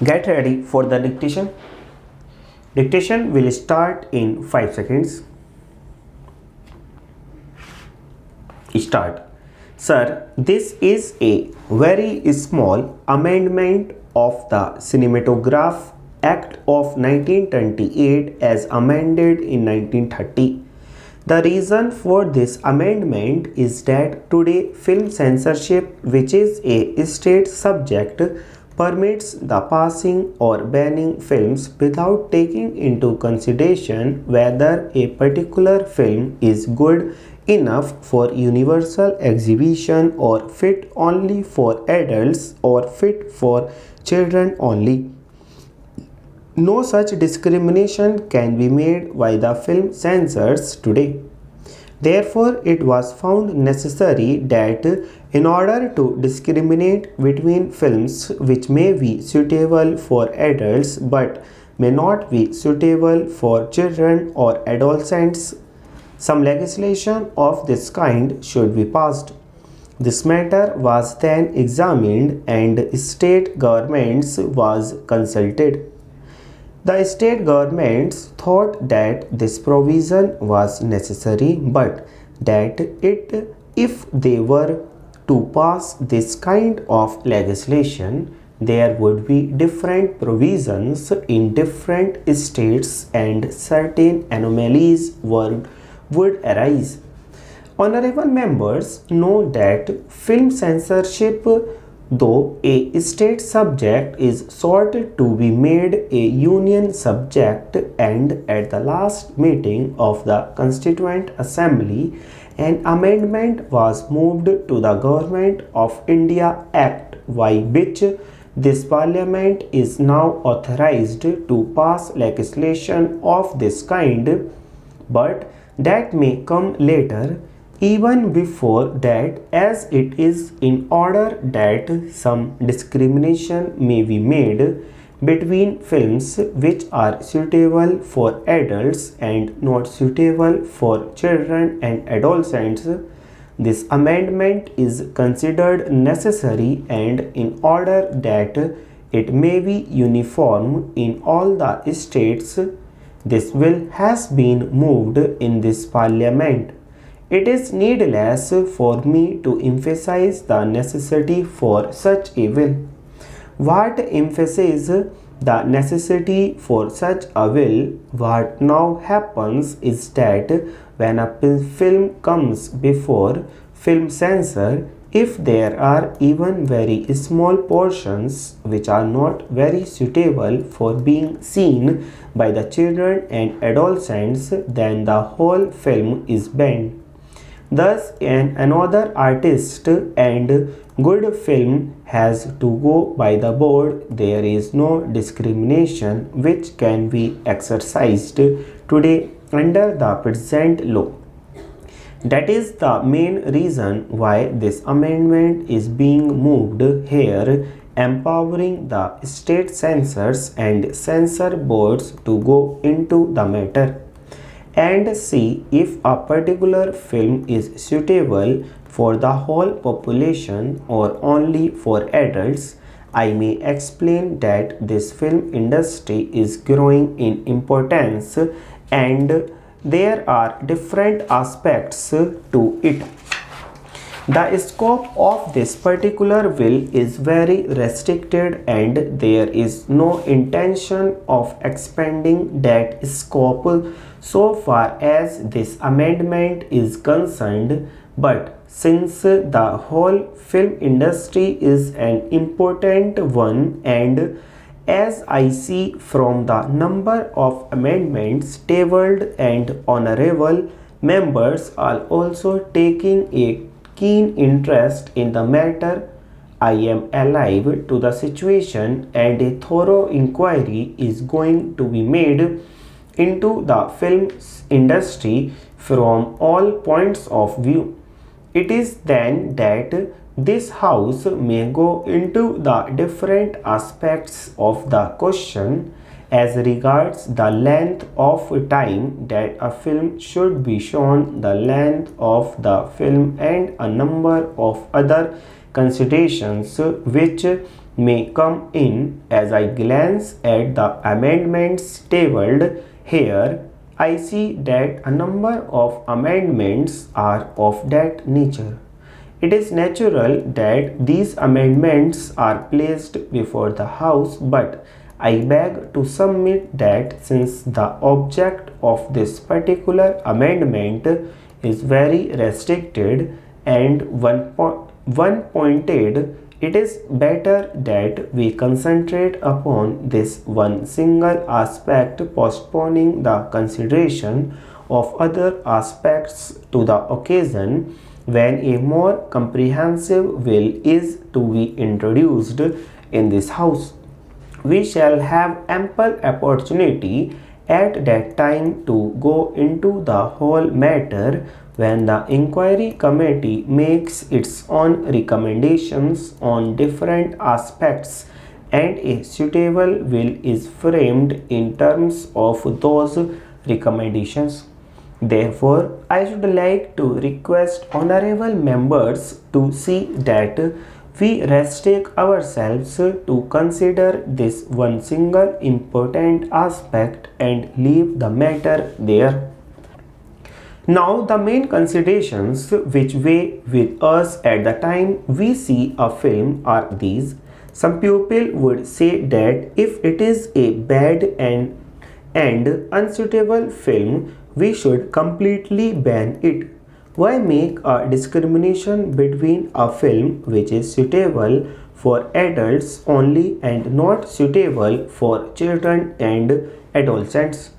Get ready for the dictation. Dictation will start in 5 seconds. Start. Sir, this is a very small amendment of the Cinematograph Act of 1928 as amended in 1930. The reason for this amendment is that today film censorship, which is a state subject, permits the passing or banning films without taking into consideration whether a particular film is good enough for universal exhibition or fit only for adults or fit for children only. No such discrimination can be made by the film censors today. Therefore, it was found necessary that in order to discriminate between films which may be suitable for adults but may not be suitable for children or adolescents, some legislation of this kind should be passed. This matter was then examined and state governments was consulted. The state governments thought that this provision was necessary, but that if they were to pass this kind of legislation, there would be different provisions in different states and certain anomalies would arise. Honorable members know that film censorship, though a state subject, is sought to be made a union subject, and at the last meeting of the Constituent Assembly, an amendment was moved to the Government of India Act by which this Parliament is now authorized to pass legislation of this kind, but that may come later. Even before that, as it is in order that some discrimination may be made between films which are suitable for adults and not suitable for children and adolescents, this amendment is considered necessary, and in order that it may be uniform in all the states, this bill has been moved in this Parliament. It is needless for me to emphasize the necessity for such a bill. What emphasizes the necessity for such a bill? What now happens is that when a film comes before film censor, if there are even very small portions which are not very suitable for being seen by the children and adolescents, then the whole film is banned. Thus, another artist and good film has to go by the board. There is no discrimination which can be exercised today under the present law. That is the main reason why this amendment is being moved here, empowering the state censors and censor boards to go into the matter and see if a particular film is suitable for the whole population or only for adults. I may explain that this film industry is growing in importance and there are different aspects to it. The scope of this particular bill is very restricted and there is no intention of expanding that scope so far as this amendment is concerned, but since the whole film industry is an important one, and as I see from the number of amendments tabled and honorable members are also taking a keen interest in the matter, I am alive to the situation and a thorough inquiry is going to be made into the film industry from all points of view. It is then that this house may go into the different aspects of the question as regards the length of time that a film should be shown, the length of the film, and a number of other considerations which may come in. As I glance at the amendments tabled here, I see that a number of amendments are of that nature. It is natural that these amendments are placed before the House, but I beg to submit that since the object of this particular amendment is very restricted and one-pointed, it is better that we concentrate upon this one single aspect, postponing the consideration of other aspects to the occasion when a more comprehensive will is to be introduced in this House. We shall have ample opportunity at that time to go into the whole matter when the inquiry committee makes its own recommendations on different aspects and a suitable will is framed in terms of those recommendations. Therefore, I should like to request honorable members to see that we restrict ourselves to consider this one single important aspect and leave the matter there. Now, the main considerations which weigh with us at the time we see a film are these. Some people would say that if it is a bad and unsuitable film, we should completely ban it. Why make a discrimination between a film which is suitable for adults only and not suitable for children and adolescents?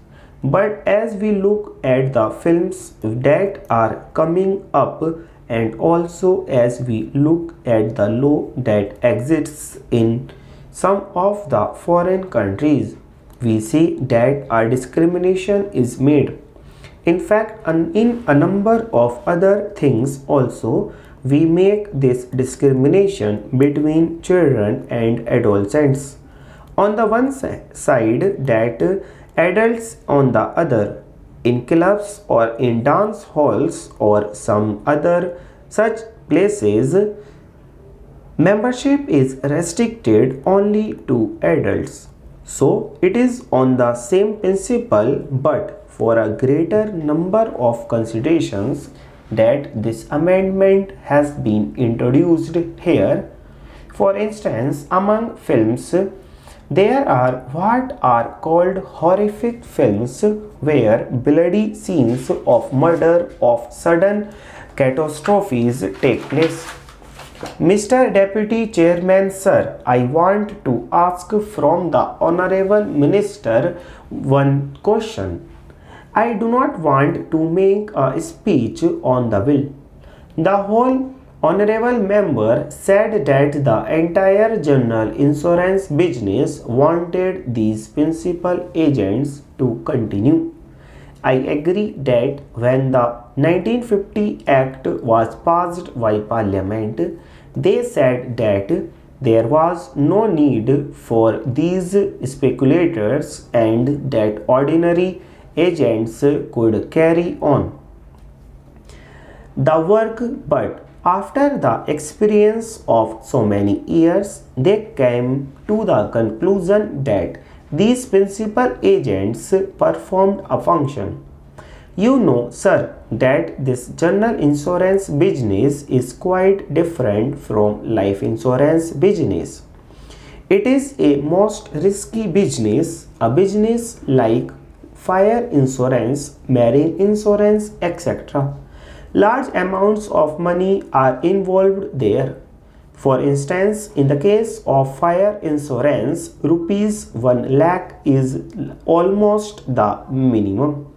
But as we look at the films that are coming up and also as we look at the law that exists in some of the foreign countries, we see that a discrimination is made. In fact, in a number of other things also, we make this discrimination between children and adolescents. On the one side, that adults on the other. In clubs or in dance halls or some other such places, membership is restricted only to adults. So it is on the same principle, but for a greater number of considerations that this amendment has been introduced here. For instance, among films, there are what are called horrific films where bloody scenes of murder of sudden catastrophes take place. Mr. Deputy Chairman, sir, I want to ask from the Honorable Minister one question. I do not want to make a speech on the bill. The whole honorable member said that the entire general insurance business wanted these principal agents to continue. I agree that when the 1950 Act was passed by Parliament, they said that there was no need for these speculators and that ordinary agents could carry on the work, but after the experience of so many years, they came to the conclusion that these principal agents performed a function. You know, sir, that this general insurance business is quite different from life insurance business. It is a most risky business, a business like fire insurance, marine insurance, etc. Large amounts of money are involved there. For instance, in the case of fire insurance, rupees 1 lakh is almost the minimum.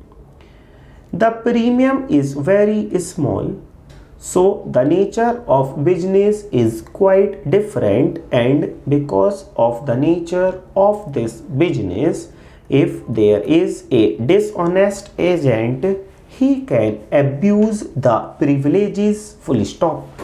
The premium is very small, so the nature of business is quite different, and because of the nature of this business, if there is a dishonest agent, he can abuse the privileges, full stop.